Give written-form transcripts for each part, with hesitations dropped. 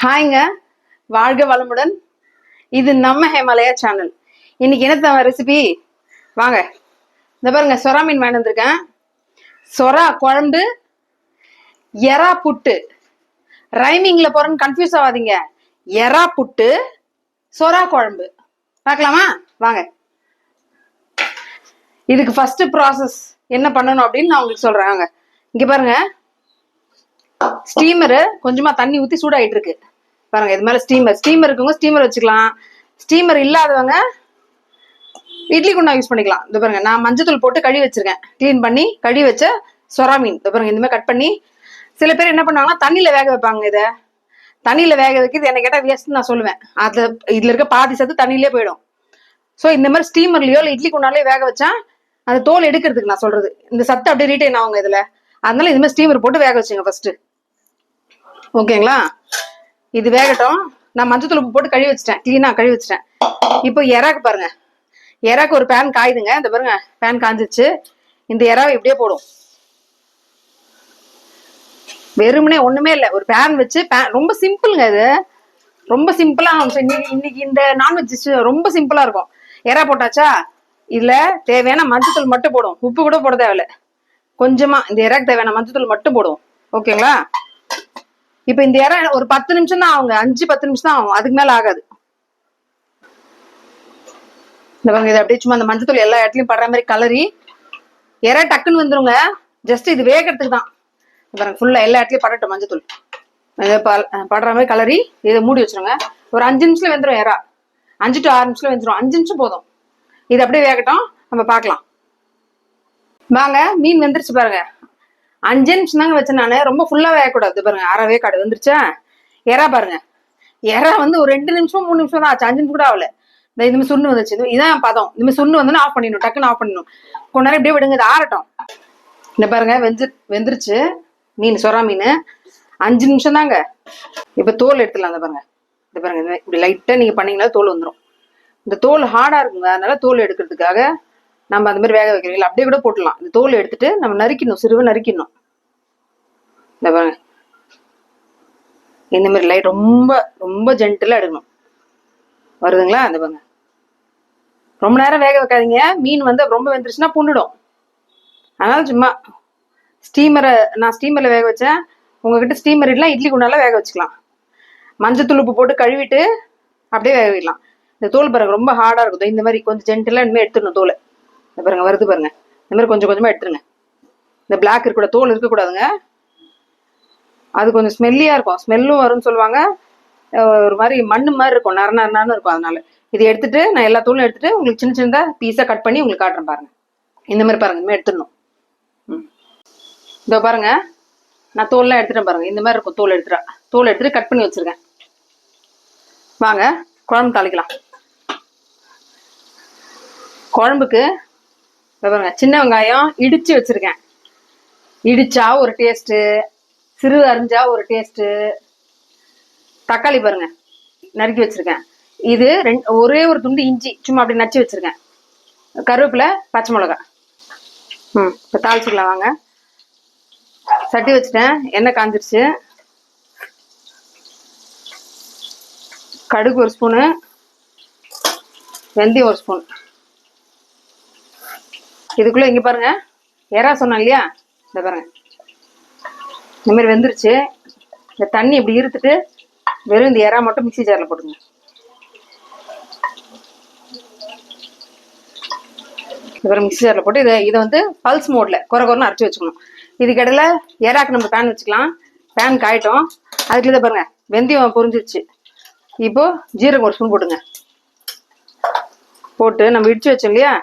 ஹாய்ங்க, வாழ்க வளமுடன். இது நம்ம ஹேமாலயா சேனல். இன்னைக்கு என்ன ரெசிபி வாங்க. இந்த பாருங்க, சொரா மீன் வாங்கி வந்திருக்கேன். சொரா குழம்பு, எறா புட்டு. ரைமிங்ல போறேன்னு கன்ஃபியூஸ் ஆகாதீங்க. எறா புட்டு, சொரா குழம்பு. பார்க்கலாமா? வாங்க. இதுக்கு ஃபர்ஸ்ட் ப்ராசஸ் என்ன பண்ணணும் அப்படின்னு நான் உங்களுக்கு சொல்றேன். வாங்க. இங்க பாருங்க, ஸ்டீமரு கொஞ்சமா தண்ணி ஊத்தி சூடாயிட்டு இருக்கு பாருங்க. இது மேல ஸ்டீமர் இருக்குங்க, ஸ்டீமர் வச்சுக்கலாம். ஸ்டீமர் இல்லாதவங்க இட்லி குண்டா யூஸ் பண்ணிக்கலாம். இந்த பாருங்க, நான் மஞ்சத்தூள் போட்டு கழுவி வச்சிருக்கேன். கிளீன் பண்ணி கழுவி வச்ச சொரா மீன். இந்த பாருங்க, இந்த மாதிரி கட் பண்ணி. சில பேர் என்ன பண்ணுவாங்கன்னா தண்ணியில வேக வைப்பாங்க. இதை தண்ணியில வேக வைக்கிறது என்ன கேட்டா வேஸ்ட்னு நான் சொல்லுவேன். அது இதுல இருக்க பாதி சத்து தண்ணியிலே போயிடும். ஸோ இந்த மாதிரி ஸ்டீமர்லயோ இல்லை இட்லி குண்டாலே வேக வச்சா அந்த தோல் எடுக்கிறதுக்கு நான் சொல்றது. இந்த சத்து அப்படியே ரீட்டைன் ஆகுங்க இதுல. அதனால இந்த மாதிரி ஸ்டீமர் போட்டு வேக வச்சுங்க ஃபர்ஸ்ட். ஓகேங்களா? இது வேகட்டும். நான் மஞ்சத்தூள் உப்பு போட்டு கழுவி வச்சிட்டேன், கிளீனா கழுவி வச்சிட்டேன். இப்போ எறாக்கு பாருங்க, எறாக்கு ஒரு பேன் காயுதுங்க. இந்த பாருங்க, பேன் காஞ்சிச்சு. இந்த எறாவை இப்படியே போடும். வெறுமனே ஒண்ணுமே இல்லை, ஒரு பேன் வச்சு ரொம்ப சிம்பிளுங்க. இது ரொம்ப சிம்பிளா. இன்னைக்கு இந்த நான்வெஜ் ரொம்ப சிம்பிளா இருக்கும். எறா போட்டாச்சா, இதுல தேவையான மஞ்சத்தூள் மட்டும் போடும், உப்பு கூட போட தேவையில்ல. கொஞ்சமா இந்த எறாக்கு தேவையான மஞ்சத்தூள் மட்டும் போடுவோம். ஓகேங்களா? இப்ப இந்த எறா ஒரு 10 நிமிஷம் தான் ஆகுங்க, 5-10 நிமிஷம் தான் ஆகும், அதுக்கு மேல ஆகாது. இந்த பாருங்க, இது அப்படியே சும்மா அந்த மஞ்சத்தூள் எல்லா இடத்துலயும் படுற மாதிரி கலரி எறா டக்குன்னு வந்துருங்க. ஜஸ்ட் இது வேகிறதுக்கு தான். பாருங்க, ஃபுல்லா எல்லா இடத்துலயும் படட்டும் மஞ்சத்தூள். படுற மாதிரி கலரி இதை மூடி வச்சிருங்க. ஒரு 5 நிமிஷத்துல வெந்துடும் எறா. 5 to 6 நிமிஷத்துல வெந்துடும். 5 நிமிஷம் போதும். இது அப்படியே வேகட்டும், நம்ம பார்க்கலாம். வாங்க, மீன் வெந்துருச்சு பாருங்க. 5 நிமிஷம் தாங்க வச்சேன் நானு, ரொம்ப ஃபுல்லா வேகக்கூடாது. பாருங்க, அறவே காடு வந்துருச்சா. எறா பாருங்க, எறா ஒரு 2 நிமிஷம் 3 நிமிஷம் தான் ஆச்சு, 5 நிமிஷம் கூட ஆகல. இந்த மாதிரி சுண்ணு வந்துச்சு. இதான் பதம். இந்த மாதிரி சுண்ணு வந்து ஆஃப் பண்ணிடணும், டக்குன்னு ஆஃப் பண்ணிடணும். கொஞ்ச நேரம் இப்படியே விடுங்க, இது ஆறட்டும். இந்த பாருங்க, வெந்துருச்சு மீன், சொரா மீன். 5 நிமிஷம் தாங்க. இப்ப தோல் எடுத்துடலாம். இந்த பாருங்க, இந்த பாருங்க, இப்படி லைட்டா நீங்க பண்ணீங்கன்னா தோல் வந்துடும். இந்த தோல் ஹார்டா இருக்குங்க, அதனால தோல் எடுக்கிறதுக்காக நம்ம அந்த மாதிரி வேக வைக்கிறீங்களா, அப்படியே கூட போட்டுடலாம். இந்த தோல் எடுத்துட்டு நம்ம நறுக்கணும், சிறுவை நறுக்கணும். இந்த பாருங்க, இந்த மாதிரி லைட் ரொம்ப ரொம்ப ஜென்டிலா எடுக்கணும். வருதுங்களா? அந்த பாருங்க, ரொம்ப நேரம் வேக வைக்காதீங்க. மீன் ரொம்ப வெந்துருச்சுன்னா புண்ணிடும். அதனால சும்மா நான் ஸ்டீமர்ல வேக வச்சேன். உங்ககிட்ட ஸ்டீமர் இல்லைனா இட்லி குண்டால வேக வச்சுக்கலாம். மஞ்சத்தூள் உப்பு போட்டு கழுவிட்டு அப்படியே வேக வைக்கலாம். இந்த தோல் பாருங்க ரொம்ப ஹார்டா இருக்கும். இந்த மாதிரி கொஞ்சம் ஜென்டிலா இனிமேல் எடுத்துடணும் தோலை. இந்த பாருங்க, வருது பாருங்க. இந்த மாதிரி கொஞ்சம் கொஞ்சமா எடுத்துருங்க. இந்த பிளாக் இருக்கக்கூடாது, தோல் இருக்கக்கூடாதுங்க. அது கொஞ்சம் ஸ்மெல்லியா இருக்கும், ஸ்மெல்லும் வரும்னு சொல்லுவாங்க. ஒரு மாதிரி மண்ணு மாதிரி இருக்கும், நரன்னு இருக்கும். அதனால இதை எடுத்துட்டு நான் எல்லா தோலும் எடுத்துட்டு உங்களுக்கு சின்ன சின்னதா பீஸா கட் பண்ணி உங்களுக்கு காட்டுறேன் பாருங்க. இந்த மாதிரி பாருங்க, இந்த மாதிரி எடுத்துடணும். இதோ பாருங்க, நான் தோல்லாம் எடுத்துட்டேன் பாருங்க. இந்த மாதிரி இருக்கும். தோல் எடுத்துட்டு கட் பண்ணி வச்சிருக்கேன். வாங்க, குழம்பு தாளிக்கலாம். குழம்புக்கு பாருங்க, சின்ன வெங்காயம் இடிச்சு வச்சிருக்கேன். இடிச்சா ஒரு டேஸ்ட், சிறு அரிஞ்சா ஒரு டேஸ்ட். தக்காளி பாருங்க நறுக்கி வச்சிருக்கேன். இது ஒரே ஒரு துண்டு இஞ்சி சும்மா அப்படி நச்சு வச்சிருக்கேன். கருவேப்பிலை, பச்சை மிளகாய். இப்போ தாளிச்சுக்கலாம் வாங்க. சட்டி வச்சுட்டேன், எண்ணெய் காஞ்சிருச்சு. கடுகு ஒரு ஸ்பூனு, வெந்தயம் ஒரு ஸ்பூன். இதுக்குள்ள இங்க பாருங்க, எறா சொன்னேன் இல்லையா, இந்த பாருங்க இந்த மாதிரி வெந்துருச்சு. இந்த தண்ணி இப்படி இருத்துட்டு வெறும் இந்த எறா மட்டும் மிக்ஸி ஜார்ல போட்டுங்க. இந்த மிக்ஸி ஜார்ல போட்டு இதை பல்ஸ் மோட்ல குறைன்னு அரைச்சி வச்சுக்கணும். இதுக்கு இடையில எறாக்கு நம்ம பேன் வச்சுக்கலாம். பேன் காயட்டும். அதுக்குள்ள இதை பாருங்க, வெந்தயம் பொரிஞ்சிருச்சு. இப்போ ஜீரகம் ஒரு ஸ்பூன் போட்டுங்க. போட்டு நம்ம இடிச்சு வச்சோம் இல்லையா,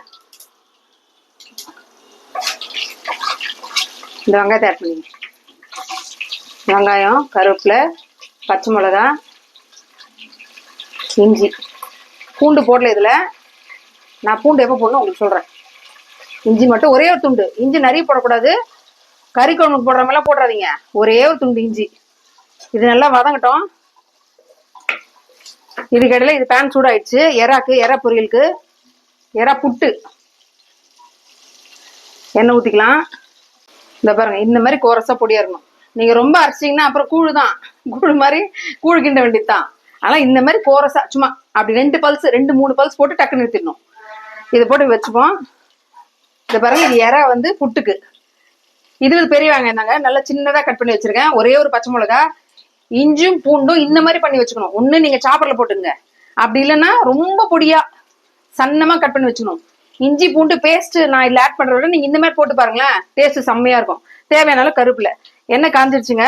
இந்த வெங்காயத்தை ஆட் பண்ணிங்க. வெங்காயம், கருவேப்பிலை, பச்சை மிளகா, இஞ்சி. பூண்டு போடல இதில். நான் பூண்டு எப்போ போடணும் உங்களுக்கு சொல்கிறேன். இஞ்சி மட்டும் ஒரே ஒரு துண்டு. இஞ்சி நிறைய போடக்கூடாது, கறி குழம்புக்கு போடுற மாதிரிலாம் போடுறாதீங்க. ஒரே ஒரு துண்டு இஞ்சி. இது நல்லா வதங்கட்டும். இதுக்கு இடையில இது பேன் சூடாயிடுச்சு. எறா பொரியலுக்கு, எறா புட்டு எண்ணெய் ஊற்றிக்கலாம். இந்த பாருங்க, இந்த மாதிரி கோரஸா பொடியா இருக்கணும். நீங்க ரொம்ப அரைச்சிங்கன்னா அப்புறம் கூழு தான், கூழு மாதிரி கூழு கிண்ட வேண்டியதுதான். ஆனா இந்த மாதிரி கோரஸா சும்மா அப்படி 2 பல்ஸ் 2-3 பல்ஸ் போட்டு டக்கு நிறுத்திடணும். இதை போட்டு வச்சுப்போம். இதை பாருங்க, இது இறை வந்து புட்டுக்கு. இது பெரிய வெங்காயம் தாங்க, நல்லா சின்னதா கட் பண்ணி வச்சிருக்கேன். ஒரே ஒரு பச்சை மிளகா, இஞ்சும் பூண்டும் இந்த மாதிரி பண்ணி வச்சுக்கணும். ஒண்ணு நீங்க சாப்பர்ல போட்டுங்க, அப்படி இல்லைன்னா ரொம்ப பொடியா சன்னமா கட் பண்ணி வச்சுக்கணும். இஞ்சி பூண்டு பேஸ்ட் நான் இதுல ஆட் பண்றத விட நீங்க இந்த மாதிரி போட்டு பாருங்களேன், டேஸ்ட் செம்மையா இருக்கும். தேவையான கருவேப்பிலை. எண்ணெய் காஞ்சிருச்சுங்க,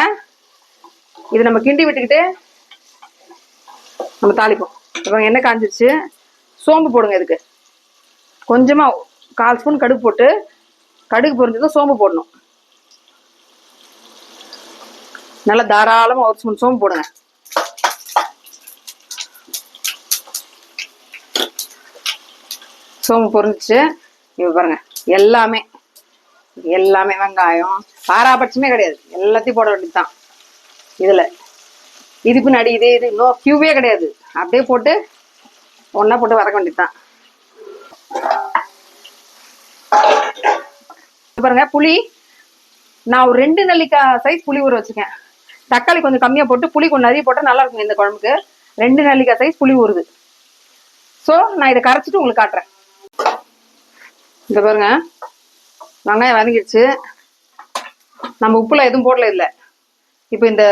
இது நம்ம கிண்டி விட்டுக்கிட்டு நம்ம தாளிப்போம். இப்போ எண்ணெய் காஞ்சிருச்சு, சோம்பு போடுங்க. இதுக்கு கொஞ்சமா 1/4 ஸ்பூன் கடுகு போட்டு, கடுகு பொரிஞ்சதும் சோம்பு போடணும். நல்லா தாராளமா 1 ஸ்பூன் சோம்பு போடுங்க. சோம்பு பொரிஞ்சிச்சு. இப்போ பாருங்க, எல்லாமே வெங்காயம் பாராபட்சமே கிடையாது, எல்லாத்தையும் போட வேண்டியதுதான். இதுல இது பின்னாடி இது இன்னும் கியூவே கிடையாது, அப்படியே போட்டு ஒன்னா போட்டு வதக்க வேண்டியதுதான். பாருங்க, புளி நான் ஒரு 2 நெல்லிக்காய் சைஸ் புளி ஊற வச்சிருக்கேன். தக்காளி கொஞ்சம் கம்மியா போட்டு புளி கொஞ்சம் நிறைய போட்டா நல்லா இருக்கும் இந்த குழம்புக்கு. 2 நெல்லிக்காய் சைஸ் புளி ஊறுது. ஸோ நான் இதை கரைச்சிட்டு உங்களுக்கு காட்டுறேன். இந்த பாருங்க, வெங்காயம் வதங்கிடுச்சு. நம்ம உப்புல எதுவும் போடல இல்லை. இப்போ இந்த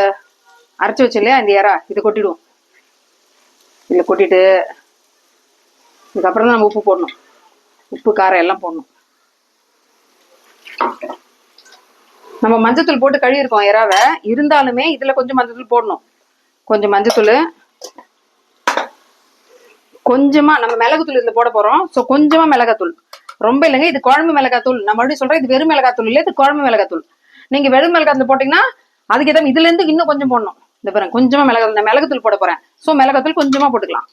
அரைச்சி வச்சு இல்லையா இந்த இறா, இதை கொட்டிடுவோம். இதில் கொட்டிட்டு இதுக்கப்புறம் தான் நம்ம உப்பு போடணும். உப்பு காரம் எல்லாம் போடணும். நம்ம மஞ்சத்தூள் போட்டு கழுவிருக்கோம் இறாவை, இருந்தாலுமே இதுல கொஞ்சம் மஞ்சத்தூள் போடணும். கொஞ்சம் மஞ்சத்தூள், கொஞ்சமா நம்ம மிளகுத்தூள் இதுல போட போறோம். ஸோ கொஞ்சமா மிளகாத்தூள், ரொம்ப இல்லைங்க. இது குழம்பு மிளகாத்தூள். நான் மறுபடியும் சொல்றேன், இது வெறும் மிளகாத்தூள் இல்லை, இது குழம்பு மிளகாத்தூள். நீங்க வெறும் மிளகாத்தூள் போட்டீங்கன்னா அதுக்கு ஏதாவது இதுல இருந்து இன்னும் கொஞ்சம் போடணும். இந்த பாருங்க, கொஞ்சமா மிளகுத்தூள் போட போறேன். ஸோ மிளகாத்தூள் கொஞ்சமா போட்டுக்கலாம்.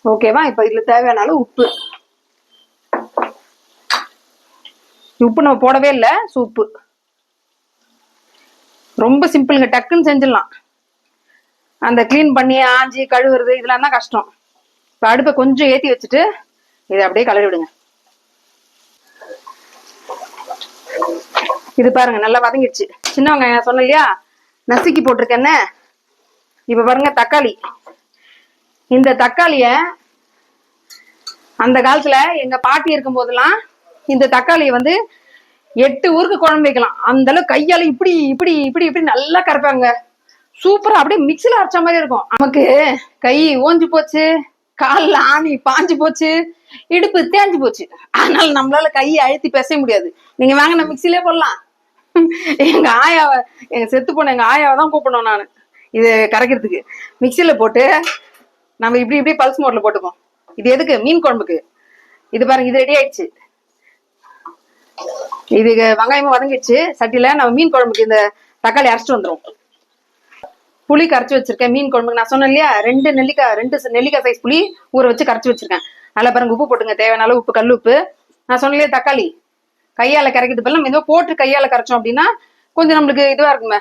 ஓகேவா? இப்போ இதுல தேவையான அளவு உப்பு. உப்பு நம்ம போடவே இல்லை. ஸோ உப்பு ரொம்ப சிம்பிளுங்க, டக்குன்னு செஞ்சிடலாம். அந்த கிளீன் பண்ணி ஆஞ்சி கழுவுறது இதெல்லாம் தான் கஷ்டம். இப்போ அடுப்பை கொஞ்சம் ஏற்றி வச்சுட்டு இதை அப்படியே கலரி விடுங்க. இது பாருங்க நல்லா வதங்கிடுச்சு. சின்ன வெங்காயம் சொன்ன இல்லையா, நசுக்கி போட்டிருக்கேன்னு. இப்ப பாருங்க தக்காளி. இந்த தக்காளிய அந்த காலத்துல எங்க பாட்டி இருக்கும் போதெல்லாம் இந்த தக்காளியை வந்து 8 ஊருக்கு குழம்பு வைக்கலாம். அந்த அளவுக்கு கையால இப்படி இப்படி இப்படி இப்படி நல்லா கரைப்பாங்க. சூப்பரா அப்படியே மிக்சில அரைச்ச மாதிரி இருக்கும். நமக்கு கை ஓஞ்சு போச்சு, காலில் ஆணி பாஞ்சு போச்சு, இடுப்பு தேஞ்சு போச்சு. அதனால நம்மளால கையை அழுத்தி பேச முடியாது. நீங்க வாங்க, நம்ம மிக்சிலே போடலாம். எங்க ஆயாவை, எங்க செத்து போன எங்க ஆயாவை தான் கூப்பிடணும் நான் இது கரைக்கிறதுக்கு. மிக்சியில போட்டு நம்ம இப்படி இப்படி பல்ஸ் மோட்ல போட்டுப்போம். இது எதுக்கு? மீன் குழம்புக்கு. இது பாருங்க, இது ரெடி ஆயிடுச்சு. இது வெங்காயமும் வதங்கிடுச்சு சட்டியில. நம்ம மீன் குழம்புக்கு இந்த தக்காளி அரைச்சிட்டு வந்துடும். புளி கரைச்சி வச்சிருக்கேன் மீன் குழம்புக்கு. நான் சொன்னேன் இல்லையா, 2 நெல்லிக்காய் சைஸ் புளி ஊற வச்சு கரைச்சி வச்சிருக்கேன். அதில் பாருங்க உப்பு போட்டுங்க, தேவையான அளவு உப்பு, கல் உப்பு. நான் சொன்னேன் இல்லையா, தக்காளி கையால கரைக்கிறது பதில் நம்ம ஏதோ போட்டு கையால கரைச்சோம் அப்படின்னா கொஞ்சம் நம்மளுக்கு இதுவா இருக்குமே.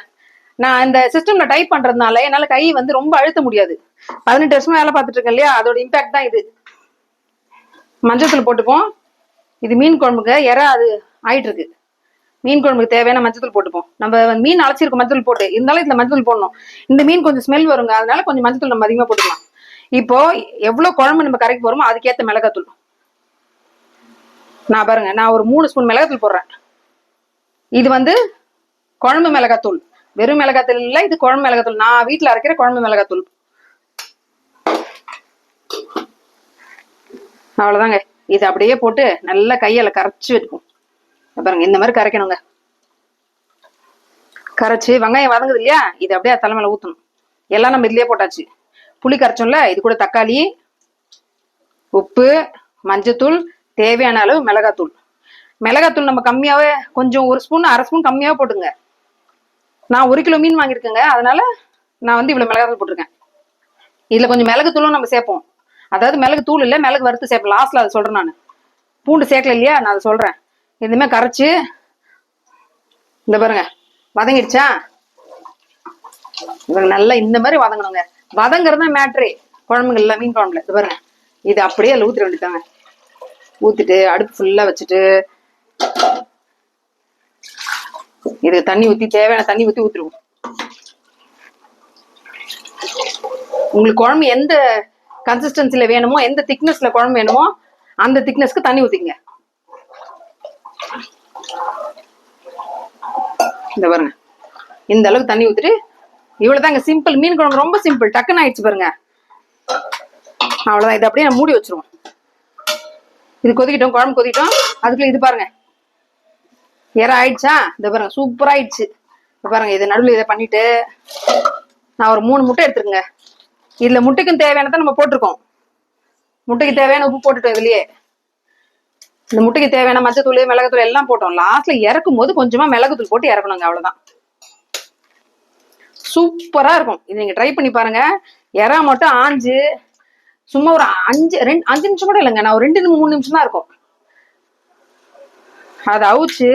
நான் இந்த சிஸ்டம்ல டைப் பண்றதுனால என்னால கை வந்து ரொம்ப அழுத்த முடியாது. 18 வருஷமா வேலை பார்த்துட்டு இருக்கேன் இல்லையா, அதோட இம்பாக்ட் தான் இது. மஞ்சத்தூள் போட்டுப்போம். இது மீன் குழம்புக்கு இறா அது ஆயிட்டு இருக்கு. மீன் குழம்புக்கு தேவையான மஞ்சத்தூள் போட்டுப்போம். நம்ம மீன் அழைச்சிருக்கோம் மஞ்சத்தூள் போட்டு, இருந்தாலும் இதுல மஞ்சத்தூள் போடணும். இந்த மீன் கொஞ்சம் ஸ்மெல் வருங்க, அதனால கொஞ்சம் மஞ்சத்தூள் நம்ம அதிகமா போட்டுக்கலாம். இப்போ எவ்வளவு குழம்பு நம்ம கரைக்க போறோமோ அதுக்கேற்ற மிளகாத்தூள். நான் பாருங்க, நான் ஒரு 3 ஸ்பூன் மிளகாத்தூள் போடுறேன். இது வந்து குழம்பு மிளகாத்தூள், வெறும் மிளகாத்தூள் இல்லை, இது குழம்பு மிளகாத்தூள். நான் வீட்டுல அரைக்கிற குழம்பு மிளகாத்தூள். அவ்வளவுதாங்க. இது அப்படியே போட்டு நல்லா கையால கரைச்சி வைக்கும். பாருங்க, இந்த மாதிரி கரைக்கணுங்க. கரைச்சி வெங்காயம் வதங்குது இல்லையா, இது அப்படியே தலைமையில ஊத்தணும். எல்லாம் நம்ம இதுலயே போட்டாச்சு. புளி கரைச்சோம்ல, இது கூட தக்காளி, உப்பு, மஞ்சத்தூள், தேவையான அளவு மிளகாத்தூள். மிளகாத்தூள் நம்ம கம்மியாவே, கொஞ்சம் 1 ஸ்பூன் 1/2 ஸ்பூன் கம்மியாவே போட்டுங்க. நான் 1 கிலோ மீன் வாங்கியிருக்கேங்க, அதனால நான் வந்து இவ்வளவு மிளகாத்தூள் போட்டிருக்கேன். இதுல கொஞ்சம் மிளகு தூளும் நம்ம சேர்ப்போம். அதாவது மிளகு தூள் இல்லை, மிளகு வறுத்து சேர்ப்போம். லாஸ்ட்ல அதை சொல்றேன். நான் பூண்டு சேர்க்கல இல்லையா, நான் அதை சொல்றேன். இதுமே கரைச்சு இந்த பாருங்க வதங்கிடுச்சா. நல்லா இந்த மாதிரி வதங்கணுங்க. வதங்குறது தான் மேட்ரே குழம்புங்கள்ல, மீன் குழம்புல. இது பாருங்க, இது அப்படியே அதில் ஊத்திட வேண்டியதாங்க. ஊத்திட்டு அடுப்பு ஃபுல்லா வச்சுட்டு இது தண்ணி ஊற்றி தேவையான தண்ணி ஊற்றி ஊற்றிடுவோம். உங்களுக்கு குழம்பு எந்த கன்சிஸ்டன்சில வேணுமோ, எந்த திக்னஸ்ல குழம்பு வேணுமோ அந்த திக்னஸ்க்கு தண்ணி ஊற்றிங்க. இந்த பாருங்க, இந்த அளவுக்கு தண்ணி ஊற்றிட்டு இவ்வளவுதாங்க. சிம்பிள் மீன் குழம்பு, ரொம்ப சிம்பிள், டக்குன்னு ஆயிடுச்சு பாருங்க. அவ்வளவுதான். இதை அப்படியே மூடி வச்சிருவோம். இது கொதிக்கிட்டோம், குழம்பு கொதிக்கிட்டோம். அதுக்குள்ள இது பாருங்க எற ஆயிடுச்சா? இந்த பாருங்க சூப்பரா ஆயிடுச்சு. பாருங்க இதை நடுவில் இதை பண்ணிட்டு நான் ஒரு 3 முட்டை எடுத்துருங்க. இதுல முட்டைக்கும் தேவையானதான் நம்ம போட்டிருக்கோம். முட்டைக்கு தேவையான உப்பு போட்டுட்டோம் இதுலயே. இந்த முட்டைக்கு தேவையான மஞ்சத்தூள், மிளகுத்தூள் எல்லாம் போட்டோம். லாஸ்ட்ல இறக்கும் போது கொஞ்சமா மிளகுத்தூள் போட்டு இறக்கணுங்க. அவ்வளவுதான். சூப்பரா இருக்கும். இது நீங்க ட்ரை பண்ணி பாருங்க. இறா மட்டும் ஆஞ்சு சும்மா ஒரு 5 நிமிஷம் கூட இல்லைங்க. நான் ஒரு 2-3 நிமிஷம் தான் இருக்கும். அதை அவிச்சு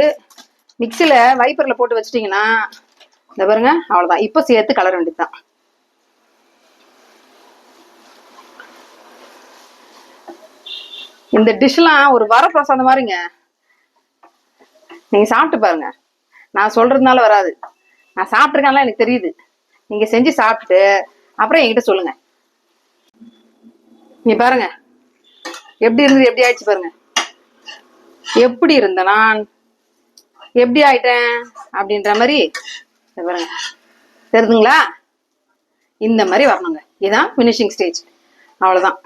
மிக்சியில வைப்பர்ல போட்டு வச்சிட்டீங்கன்னா இந்த பாருங்க அவ்வளவுதான். இப்ப சேர்த்து கலர வேண்டியதுதான். இந்த டிஷ்லாம் ஒரு வரப்பிரசாதம் மாதிரிங்க. நீங்க சாப்பிட்டு பாருங்க. நான் சொல்றதுனால வராது, நான் சாப்பிட்டுருக்கேன்ல எனக்கு தெரியுது. நீங்க செஞ்சு சாப்பிட்டு அப்புறம் என்கிட்ட சொல்லுங்க. நீ பாருங்க எப்படி இருந்தது, எப்படி ஆயிடுச்சு பாருங்க. எப்படி இருந்த நான் எப்படி ஆயிட்டேன் அப்படின்ற மாதிரி பாருங்க. தெரியுதுங்களா? இந்த மாதிரி வரணுங்க. இதுதான் ஃபினிஷிங் ஸ்டேஜ். அவ்வளவுதான்.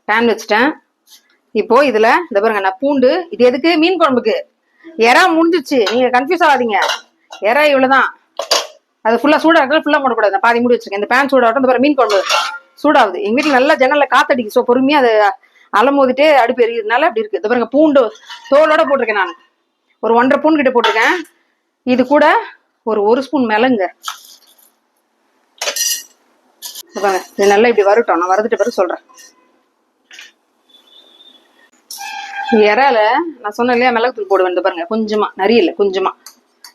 பேன் வச்சுட்டேன். இப்போ இதுல இந்த பாருங்க, நான் பூண்டு, இது எதுக்கு? மீன் குழம்புக்கு. இறா முடிஞ்சிச்சு, நீங்க கன்ஃபியூஸ் ஆகாதீங்க. இறா இவ்வளவுதான். அது ஃபுல்லா சூடாக ஃபுல்லா போடக்கூடாது. நான் பாதி மூடி வச்சிருக்கேன். இந்த பேன் சூடாகட்டும். இந்த பாருங்க மீன் குழம்பு சூடாகுது. எங்க வீட்டுல நல்லா ஜன்னல்ல காத்தடிக்கு. ஸோ பொறுமையா அதை அலமோதிட்டு அடுப்பு எரியதுனால அப்படி இருக்கு. இந்த பாருங்க பூண்டு தோலோட போட்டிருக்கேன். நான் ஒரு 1.5 ஸ்பூன் கிட்ட போட்டிருக்கேன். இது கூட ஒரு 1 ஸ்பூன் மிளகுங்க. பாருங்க இது நல்லா இப்படி வரட்டும். நான் வரதுட்டு பிறகு சொல்றேன். இறால நான் சொன்னேன் இல்லையா, மிளகுத்தூள் போடுவேன். இந்த பாருங்க கொஞ்சமா, நிறைய இல்லை, கொஞ்சமா.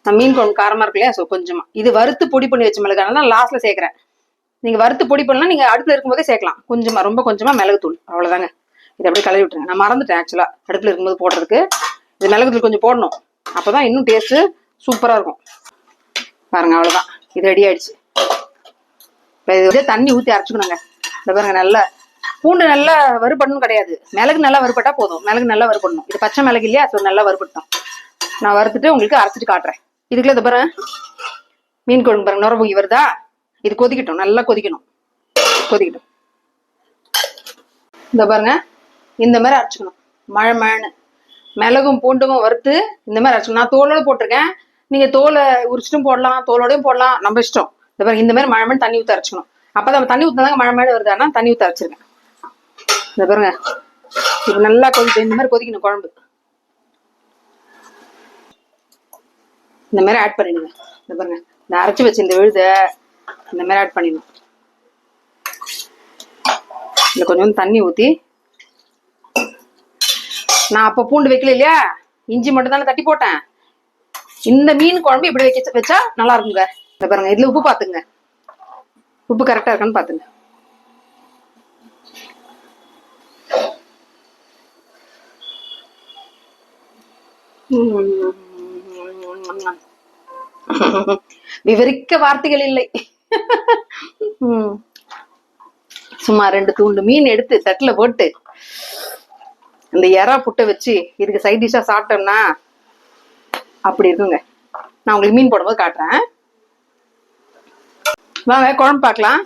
நான் மீன் குழம்பு காரமா இருக்கு இல்லையா, ஸோ கொஞ்சமா. இது வறுத்து பொடி பண்ணி வச்ச மிளகு, அதனால லாஸ்ட்ல சேர்க்கிறேன். நீங்க வறுத்து பொடி பண்ணலாம், நீங்க அடுப்புல இருக்கும்போதே சேர்க்கலாம். கொஞ்சமா, ரொம்ப கொஞ்சமா மிளகுத்தூள். அவ்வளவுதாங்க. இதை அப்படியே கலவி விட்டுருங்க. நான் மறந்துட்டேன் ஆக்சுவலா அடுப்புல இருக்கும்போது போடுறதுக்கு. இது மிளகுத்தூள் கொஞ்சம் போடணும், அப்பதான் இன்னும் டேஸ்ட் சூப்பரா இருக்கும். பாருங்க அவ்வளவுதான். இது ரெடி ஆயிடுச்சு. இது தண்ணி ஊத்தி அரைச்சுக்கணுங்க. இந்த பாருங்க நல்லா பூண்டு நல்லா வறுபடணும் கிடையாது, மிளகு நல்லா வறுபட்டா போதும். மிளகு நல்லா வறுபடணும். இது பச்சை மிளகு இல்லையா, ஸோ நல்லா வறுபட்டோம். நான் வறுத்துட்டு உங்களுக்கு அரைச்சிட்டு காட்டுறேன். இதுக்குள்ள இந்த பாருங்க மீன் குழம்பு பாருங்க நுர பொங்கி வருதா. இது கொதிக்கட்டும், நல்லா கொதிக்கணும். கொதிக்கட்டும். இந்த பாருங்க இந்த மாதிரி அரைச்சிக்கணும். மழைன்னு மிளகும் பூண்டும் வறுத்து இந்த மாதிரி அரைச்சிக்கணும். நான் தோலோட போட்டிருக்கேன். நீங்க தோலை உரிச்சிட்டும் போடலாம், தோலோடையும் போடலாம், நம்ம இஷ்டம். இந்த பாருங்க இந்த மாதிரி மழைன்னு தண்ணி ஊற்றி அரைச்சிக்கணும். அப்பதான் தண்ணி ஊற்றினாங்க மழை வருது. ஆனால் தண்ணி ஊற்றி அரைச்சிருக்கேன். இந்த பாருங்க இது நல்லா கொதிக்க, இந்த மாதிரி கொதிக்கணும் குழம்பு. இந்த மாதிரி ஆட் பண்ணிடுங்க. இந்த பாருங்க இந்த அரைச்சி வச்சு இந்த விழுத இந்த மாதிரி ஆட் பண்ணிடணும். இந்த கொஞ்சம் தண்ணி ஊற்றி, நான் அப்போ பூண்டு வைக்கல இல்லையா, இஞ்சி மட்டும் தானே தட்டி போட்டேன். இந்த மீன் குழம்பு இப்படி வச்சா நல்லா இருக்குங்க. இந்த பாருங்க இதுல உப்பு பாத்துங்க, உப்பு கரெக்டா இருக்கான்னு பாத்துங்க. விவரிக்க வார்த்தைகள் இல்லை. சும்மா 2 துண்டு மீன் எடுத்து தட்டுல போட்டு இந்த எறா புட்டை வச்சு இதுக்கு சைட் டிஷ்ஷா சாப்பிட்டோம்னா அப்படி இருக்குங்க. நான் உங்களுக்கு மீன் போடும்போது காட்டுறேன். வாங்க குழம்பு பார்க்கலாம்.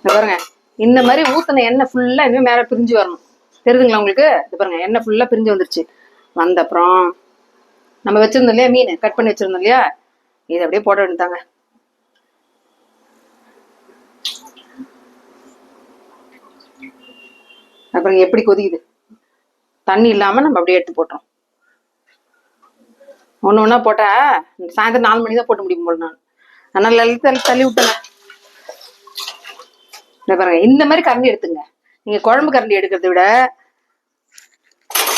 பாருங்க இந்த மாதிரி ஊத்தின எண்ணெய் ஃபுல்லா இனிமே மேல பிரிஞ்சு வரணும். தெரியுதுங்களா உங்களுக்கு? இது பாருங்க எண்ணெய் ஃபுல்லா பிரிஞ்சு வந்துருச்சு. வந்த அப்புறம் நம்ம வச்சிருந்தோம் இல்லையா, மீன் கட் பண்ணி வச்சிருந்தோம் இல்லையா, இதை அப்படியே போட வேண்டியதாங்க. அப்புறம் எப்படி கொதிக்குது, தண்ணி இல்லாம நம்ம அப்படியே எடுத்து போட்டோம். ஒண்ணு ஒண்ணா போட்டா சாயந்தரம் 4 மணி தான் போட்டு முடியும் போல. நான் அதனால தள்ளி விட்டேன். இந்த பாருங்க இந்த மாதிரி கரண்டி எடுத்துங்க. நீங்க குழம்பு கரண்டி எடுக்கிறத விட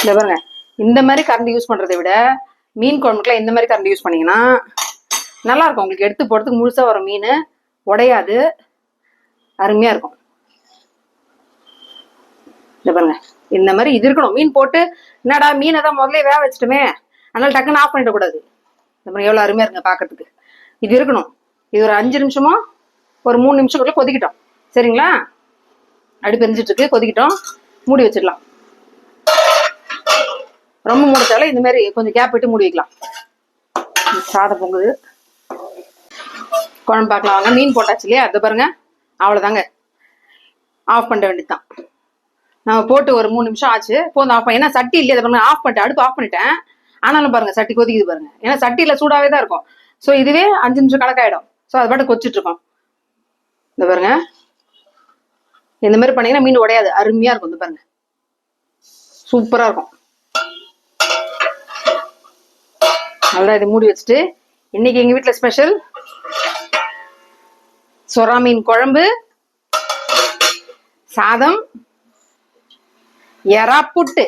இந்த பாருங்க இந்த மாதிரி கரண்டி யூஸ் பண்றதை விட மீன் குழம்புக்குலாம் இந்த மாதிரி கரண்டி யூஸ் பண்ணீங்கன்னா நல்லா இருக்கும். உங்களுக்கு எடுத்து போடுறதுக்கு முழுசா வரும், மீன் உடையாது, அருமையா இருக்கும். இந்த பாருங்க இந்த மாதிரி இது இருக்கணும். மீன் போட்டு என்னடா மீனை தான் முதல்ல வேக வச்சுட்டுமே, அதனால டக்குன்னு ஆஃப் பண்ணிடக்கூடாது. இந்த மாதிரி எவ்வளோ அருமையா இருங்க பார்க்கறதுக்கு. இது இருக்கணும். இது ஒரு 5 நிமிஷமோ ஒரு 3 நிமிஷத்துக்குள்ள கொதிக்கிட்டோம். சரிங்களா? அடுப்பு எரிஞ்சிட்டு இருக்கு, கொதிக்கிட்டோம். மூடி வச்சிடலாம். ரொம்ப மூடிச்சாலும் இந்த மாதிரி கொஞ்சம் கேப் விட்டு மூடி வைக்கலாம். சாதம் பொங்குது. குழம்பு பார்க்கலாம் வாங்க. மீன் போட்டாச்சு இல்லையா? அதை பாருங்க, அவ்வளோதாங்க. ஆஃப் பண்ண வேண்டியதுதான். நம்ம போட்டு ஒரு 3 நிமிஷம் ஆச்சு. போதும் ஆஃப் பண்ண. ஏன்னா சட்டி இல்லையா, அதை பாருங்க, ஆஃப் பண்ணிட்டேன், அடுப்பு ஆஃப் பண்ணிட்டேன். ஆனாலும் பாருங்க சட்டி கொதிக்குது பாருங்க. ஏன்னா சட்டியில சூடாவே தான் இருக்கும். ஸோ இதுவே 5 நிமிஷம் கணக்காயிடும். ஸோ அது பாட்டு கொச்சிட்டு இருக்கோம். இந்த பாருங்க, இந்த மாதிரி பண்ணீங்கன்னா மீன் உடையாது, அருமையா இருக்கும். இந்த பாருங்க, சூப்பரா இருக்கும். நல்லா இதை மூடி வச்சுட்டு, இன்னைக்கு எங்க வீட்டுல ஸ்பெஷல் சொரா மீன் குழம்பு, சாதம், எறா புட்டு,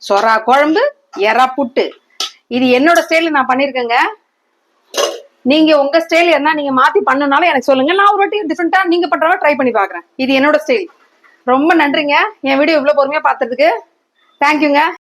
சொரா குழம்பு, எறா புட்டு. இது என்னோட ஸ்டைல நான் பண்ணிருக்கேங்க. நீங்க உங்க ஸ்டைல் என்ன நீங்க மாத்தி பண்ணனாலும் எனக்கு சொல்லுங்க. நான் ஒரு வாட்டி டிஃப்ரெண்டா நீங்க பண்றவங்க ட்ரை பண்ணி பாக்குறேன். இது என்னோட ஸ்டைல். ரொம்ப நன்றிங்க என் வீடியோ இவ்வளவு பொறுமையா பார்த்ததுக்கு. தேங்க்யூங்க.